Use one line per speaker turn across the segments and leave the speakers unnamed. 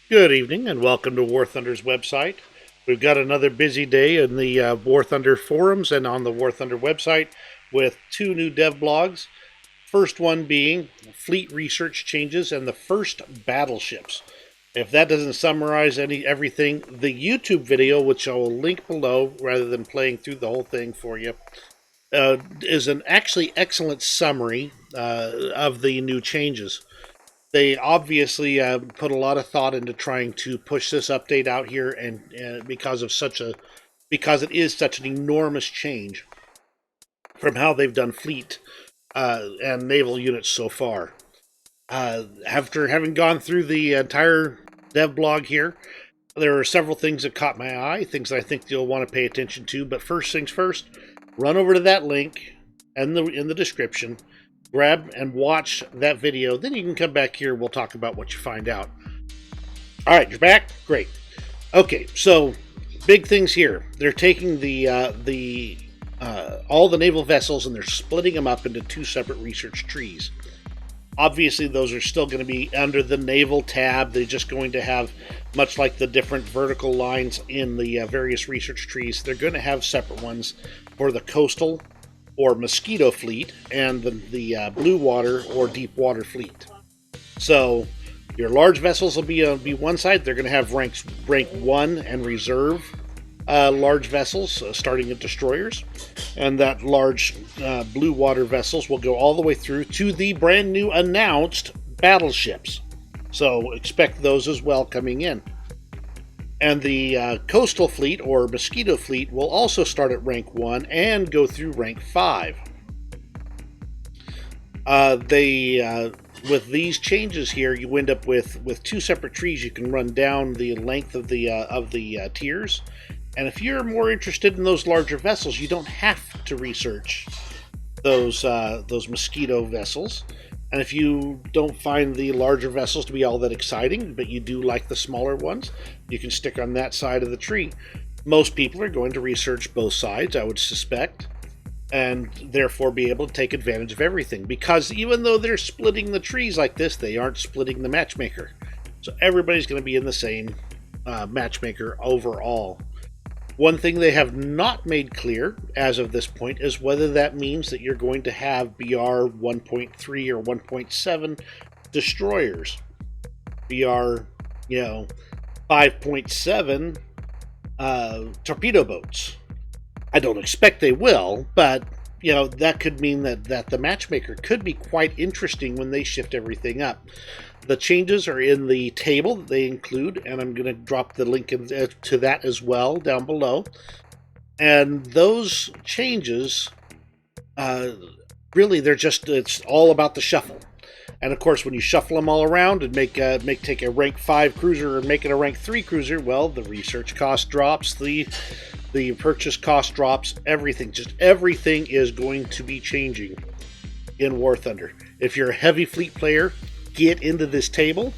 Good evening and welcome to War Thunder's website. We've got another busy day in the War Thunder forums and on the War Thunder website with two new dev blogs. First one being fleet research changes and the first battleships. If that doesn't summarize everything, the YouTube video, which I will link below rather than playing through the whole thing for you, is an actually excellent summary of the new changes. They obviously put a lot of thought into trying to push this update out here, and because it is such an enormous change from how they've done fleet and naval units so far. After having gone through the entire dev blog here, there are several things that caught my eye, things that I think you'll want to pay attention to. But first things first, run over to that link in the description. Grab and watch that video, then you can come back here. We'll talk about what you find out. All right, you're back? Great. Okay, so big things here. They're taking all the naval vessels and they're splitting them up into two separate research trees. Obviously, those are still going to be under the naval tab. They're just going to have, much like the different vertical lines in the various research trees, they're going to have separate ones for the coastal or mosquito fleet, and the blue water or deep water fleet. So your large vessels will be one side. They're going to have rank 1 and reserve large vessels, starting at destroyers, and that large blue water vessels will go all the way through to the brand new announced battleships. So expect those as well coming in. And the coastal fleet or mosquito fleet will also start at rank 1 and go through rank 5. With these changes here, you end up with two separate trees. You can run down the length of the tiers. And if you're more interested in those larger vessels, you don't have to research those mosquito vessels. And if you don't find the larger vessels to be all that exciting, but you do like the smaller ones, you can stick on that side of the tree. Most people are going to research both sides, I would suspect, and therefore be able to take advantage of everything. Because even though they're splitting the trees like this, they aren't splitting the matchmaker. So everybody's going to be in the same matchmaker overall. One thing they have not made clear as of this point is whether that means that you're going to have BR 1.3 or 1.7 destroyers. BR, 5.7 torpedo boats. I don't expect they will, but that could mean that the matchmaker could be quite interesting when they shift everything up. The changes are in the table that they include, and I'm going to drop the link to that as well down below. And those changes, really, it's all about the shuffle. And of course, when you shuffle them all around and take a rank 5 cruiser and make it a rank 3 cruiser, well, the research cost drops, the purchase cost drops, everything is going to be changing in War Thunder. If you're a heavy fleet player, get into this table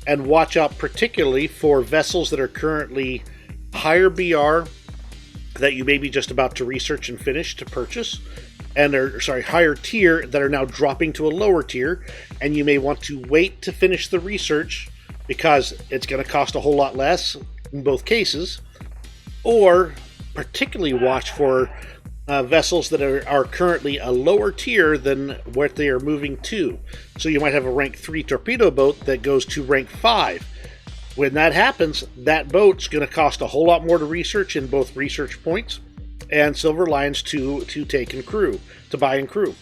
and watch out particularly for vessels that are currently higher BR that you may be just about to research and finish to purchase, and higher tier that are now dropping to a lower tier, and you may want to wait to finish the research because it's going to cost a whole lot less in both cases, or particularly watch for vessels that are currently a lower tier than what they are moving to. So you might have a rank 3 torpedo boat that goes to rank 5. When that happens, that boat's going to cost a whole lot more to research in both research points and silver lions to take and crew, to buy and crew.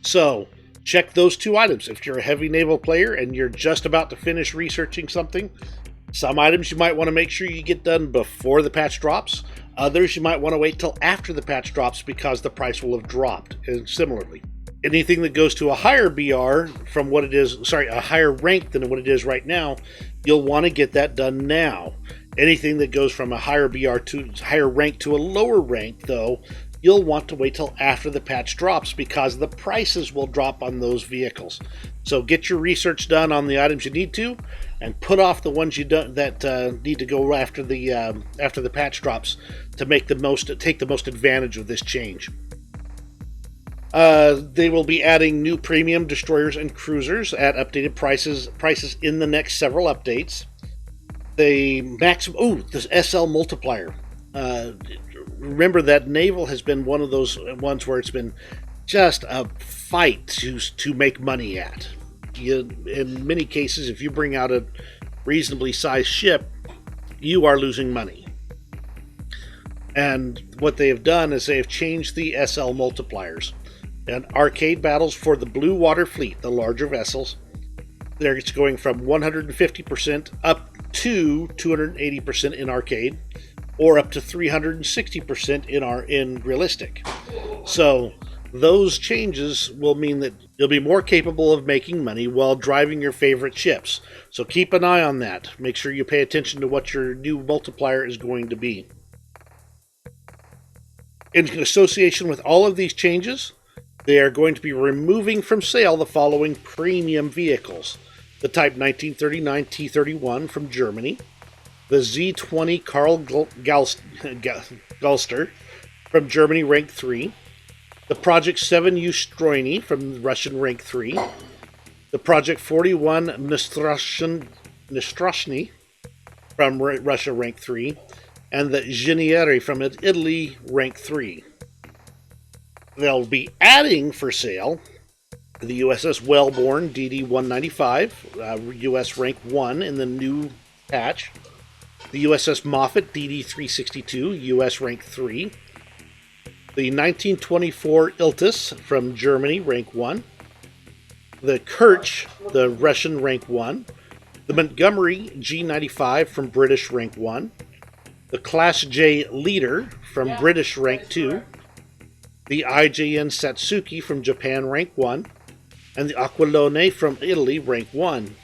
So check those two items. If you're a heavy naval player and you're just about to finish researching something, some items you might want to make sure you get done before the patch drops. Others you might want to wait till after the patch drops because the price will have dropped. And similarly, anything that goes to a higher BR from what it is, a higher rank than what it is right now, you'll want to get that done now. Anything that goes from a higher BR to higher rank to a lower rank, though, you'll want to wait till after the patch drops because the prices will drop on those vehicles. So get your research done on the items you need to, and put off the ones you don't that need to go after the patch drops to take the most advantage of this change. They will be adding new premium destroyers and cruisers at updated prices in the next several updates. They this SL multiplier. Remember that Naval has been one of those ones where it's been just a fight to make money at. In many cases, if you bring out a reasonably sized ship, you are losing money. And what they have done is they have changed the SL multipliers. And arcade battles for the Blue Water Fleet, the larger vessels, it's going from 150% up to 280% in arcade, or up to 360% in realistic. So those changes will mean that you'll be more capable of making money while driving your favorite ships. So keep an eye on that. Make sure you pay attention to what your new multiplier is going to be. In association with all of these changes, they are going to be removing from sale the following premium vehicles. The Type 1939 T-31 from Germany, the Z-20 Karl Galster from Germany, rank 3, the Project 7 Ustroyny from Russian, rank 3, the Project 41 Nestroshny from Russia, rank 3, and the Geniere from Italy, rank 3. They'll be adding for sale the USS Wellborn DD-195, US rank 1 in the new patch, the USS Moffett DD-362, US rank 3, the 1924 Iltis from Germany, rank 1, the Kerch, the Russian, rank 1, the Montgomery G95 from British, rank 1, the Class J Leader from British, rank 2, the IJN Satsuki from Japan, rank 1, and the Aquilone from Italy, rank 1.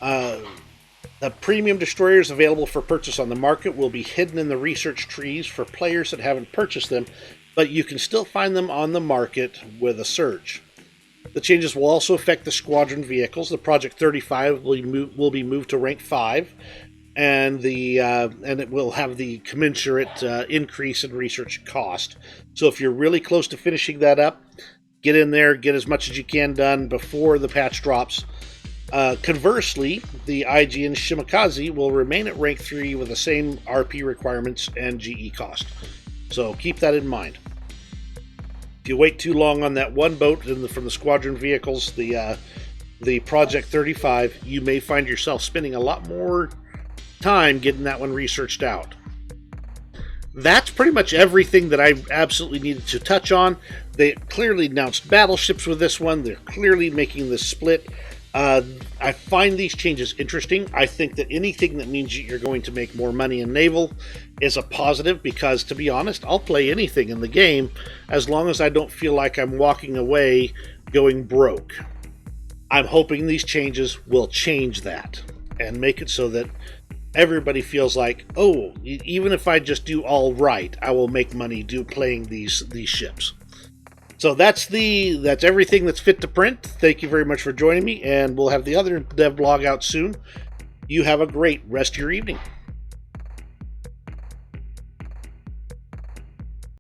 The premium destroyers available for purchase on the market will be hidden in the research trees for players that haven't purchased them, but you can still find them on the market with a search. The changes will also affect the Squadron Vehicles. The Project 35 will be moved to rank 5, and it will have the commensurate increase in research cost. So if you're really close to finishing that up, get in there, get as much as you can done before the patch drops. Conversely, the IGN Shimakaze will remain at rank 3 with the same RP requirements and GE cost. So keep that in mind. If you wait too long on that one boat from the Squadron Vehicles, the Project 35, you may find yourself spending a lot more time getting that one researched out. That's pretty much everything that I absolutely needed to touch on. They clearly announced Battleships with this one. They're clearly making this split. I find these changes interesting. I think that anything that means you're going to make more money in Naval is a positive, because, to be honest, I'll play anything in the game as long as I don't feel like I'm walking away going broke. I'm hoping these changes will change that and make it so that everybody feels like, oh, even if I just do all right, I will make money playing these ships. So that's everything that's fit to print. Thank you very much for joining me, and we'll have the other Devblog out soon. You have a great rest of your evening.